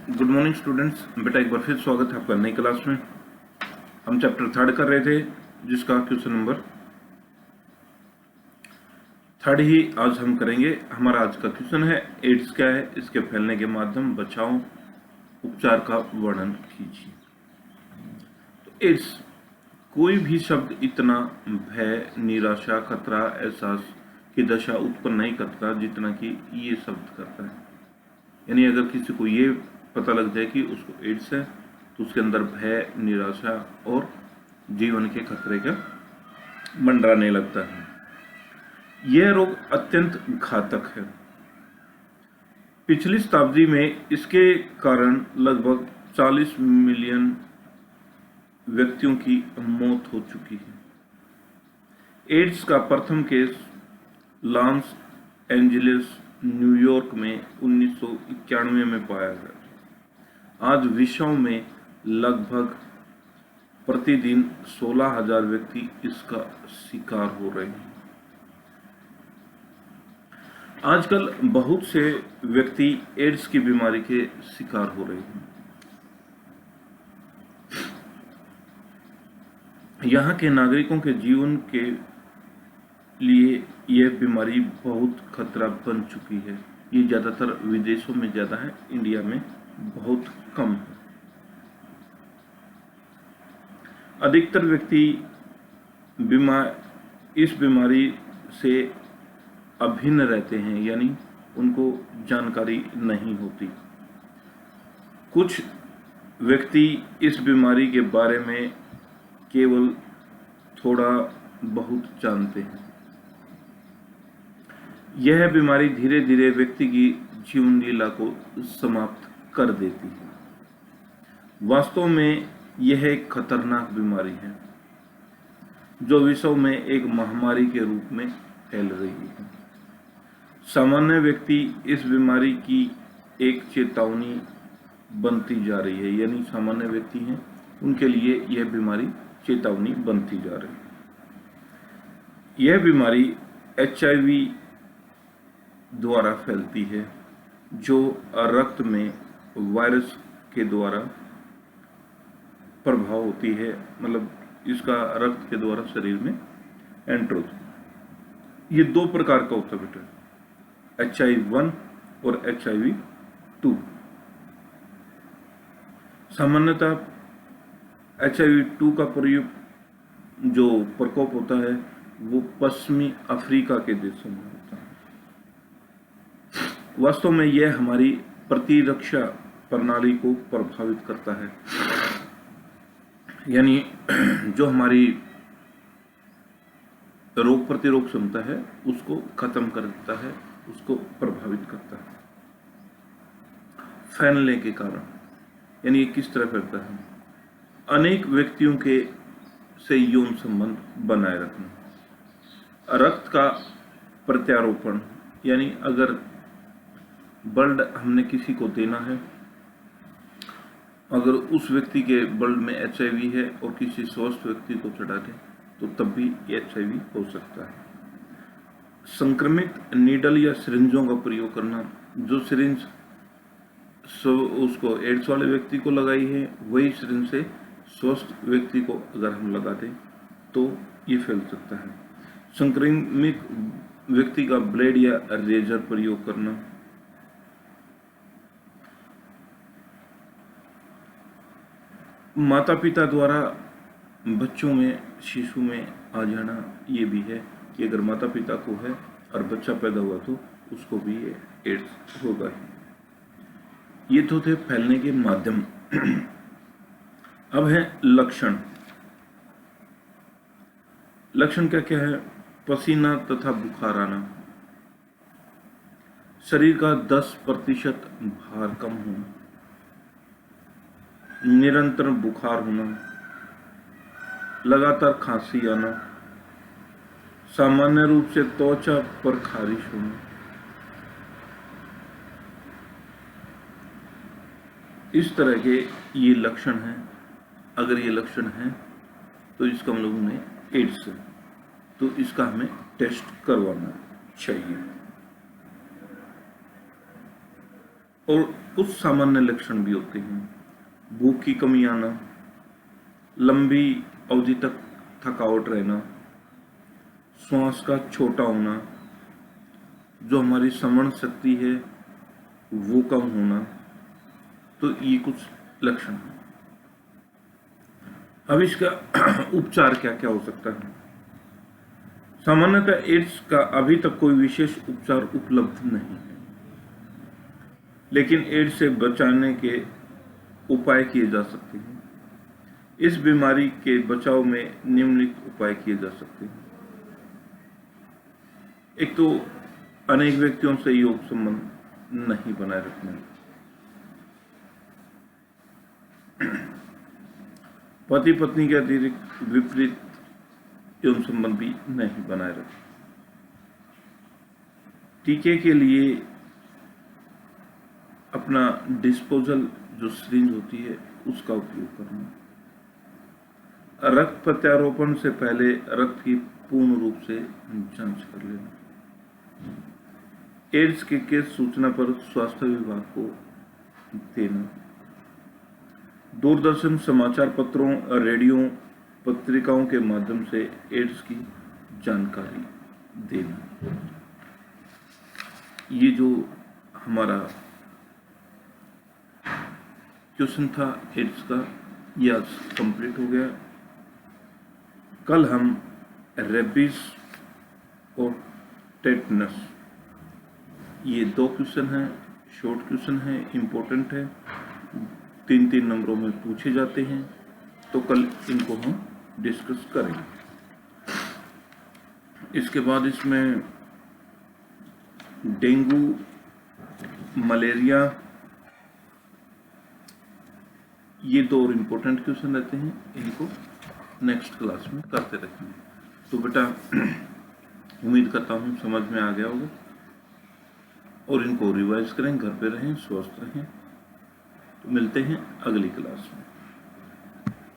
Good morning students. बेटा एक बार फिर स्वागत है आपका नई क्लास में। हम चैप्टर 3 कर रहे थे जिसका क्वेश्चन नंबर 3 ही आज हम करेंगे। हमारा आज का क्वेश्चन है एड्स क्या है, इसके फैलने के माध्यम, बचाव, उपचार का वर्णन कीजिए। तो एड्स कोई भी शब्द इतना भय, निराशा, खतरा, एहसास की दशा उत्पन्न नहीं करता जितना कि ये शब्द करता है। यानी अगर किसी को ये पता लग जाए कि उसको एड्स है तो उसके अंदर भय, निराशा और जीवन के खतरे का मंडराने लगता है। यह रोग अत्यंत घातक है। पिछली शताब्दी में इसके कारण लगभग 40 मिलियन व्यक्तियों की मौत हो चुकी है। एड्स का प्रथम केस लॉस एंजलिस, न्यूयॉर्क में 1991 में पाया गया। आज विश्व में लगभग प्रतिदिन 16,000 व्यक्ति इसका शिकार हो रहे हैं। आजकल बहुत से व्यक्ति एड्स की बीमारी के शिकार हो रहे हैं। यहाँ के नागरिकों के जीवन के लिए यह बीमारी बहुत खतरा बन चुकी है। ये ज़्यादातर विदेशों में ज़्यादा है, इंडिया में बहुत कम है। अधिकतर व्यक्ति इस बीमारी से अभिन्न रहते हैं, यानी उनको जानकारी नहीं होती। कुछ व्यक्ति इस बीमारी के बारे में केवल थोड़ा बहुत जानते हैं। यह बीमारी धीरे धीरे व्यक्ति की जीवन लीला को समाप्त कर देती है। वास्तव में यह एक खतरनाक बीमारी है जो विश्व में एक महामारी के रूप में फैल रही है। सामान्य व्यक्ति इस बीमारी की एक चेतावनी बनती जा रही है, यानी सामान्य व्यक्ति हैं उनके लिए यह बीमारी चेतावनी बनती जा रही है। यह बीमारी HIV द्वारा फैलती है, जो रक्त में वायरस के द्वारा प्रभाव होती है। मतलब इसका रक्त के द्वारा शरीर में एंटर होती है। ये 2 प्रकार का होता है बेटा, HIV-1 और HIV-2। सामान्यतः HIV-2 का जो प्रकोप होता है वो पश्चिमी अफ्रीका के देशों में होता है। वास्तव में यह हमारी प्रतिरक्षा प्रणाली को प्रभावित करता है, यानी जो हमारी रोग प्रतिरोध क्षमता है उसको खत्म कर देता है, उसको प्रभावित करता है। फैलने के कारण, यानी ये किस तरह फैलता है? अनेक व्यक्तियों के से यौन संबंध बनाए रखना, रक्त का प्रत्यारोपण, यानी अगर ब्लड हमने किसी को देना है, अगर उस व्यक्ति के ब्लड में HIV है और किसी स्वस्थ व्यक्ति को चढ़ा दें तो तब भी HIV हो सकता है। संक्रमित नीडल या सिरिंजों का प्रयोग करना, जो सिरिंज उसको एड्स वाले व्यक्ति को लगाई है वही सिरिंज से स्वस्थ व्यक्ति को अगर हम लगा दें तो ये फैल सकता है। संक्रमित व्यक्ति का ब्लेड या रेजर प्रयोग करना, माता पिता द्वारा बच्चों में, शिशु में आ जाना, ये भी है कि अगर माता पिता को है और बच्चा पैदा हुआ तो उसको भी ये एड्स होगा ही। ये तो थे फैलने के माध्यम। अब है लक्षण। लक्षण क्या क्या है? पसीना तथा बुखार आना, शरीर का 10% भार कम होना, निरंतर बुखार होना, लगातार खांसी आना, सामान्य रूप से त्वचा पर खारिश होना। इस तरह के ये लक्षण हैं। अगर ये लक्षण हैं तो इसका मतलब उन्हें एड्स है, तो इसका हमें टेस्ट करवाना चाहिए। और कुछ सामान्य लक्षण भी होते हैं। भूख की कमी आना, लंबी अवधि तक थकावट रहना, श्वास का छोटा होना, जो हमारी श्रवण शक्ति है वो कम होना। तो ये कुछ लक्षण हैं। अब इसका उपचार क्या क्या हो सकता है? सामान्यतः एड्स का अभी तक कोई विशेष उपचार उपलब्ध नहीं है, लेकिन एड्स से बचाने के उपाय किए जा सकते हैं। इस बीमारी के बचाव में निम्नलिखित उपाय किए जा सकते हैं। एक तो अनेक व्यक्तियों से योग संबंध नहीं बनाए रखना। पति पत्नी के अतिरिक्त विपरीत यौन संबंध भी नहीं बनाए रखना। टीके के लिए अपना डिस्पोजल जो सिरिंज होती है उसका उपयोग करना। रक्त प्रत्यारोपण से पहले रक्त की पूर्ण रूप से जांच कर लेना। एड्स के केस सूचना पर स्वास्थ्य विभाग को देना। दूरदर्शन, समाचार पत्रों, रेडियो, पत्रिकाओं के माध्यम से एड्स की जानकारी देना। ये जो हमारा क्वेश्चन था एड्स का, यह आज कंप्लीट हो गया। कल हम रेबीज और टेटनस, ये 2 क्वेश्चन हैं, शॉर्ट क्वेश्चन हैं, इम्पोर्टेंट है, 3-3 नंबरों में पूछे जाते हैं। तो कल इनको हम डिस्कस करेंगे। इसके बाद इसमें डेंगू, मलेरिया, ये 2 और इम्पोर्टेंट क्वेश्चन रहते हैं। इनको नेक्स्ट क्लास में करते रहेंगे। तो बेटा उम्मीद करता हूँ समझ में आ गया होगा, और इनको रिवाइज करें, घर पे रहें, स्वस्थ रहें। तो मिलते हैं अगली क्लास में।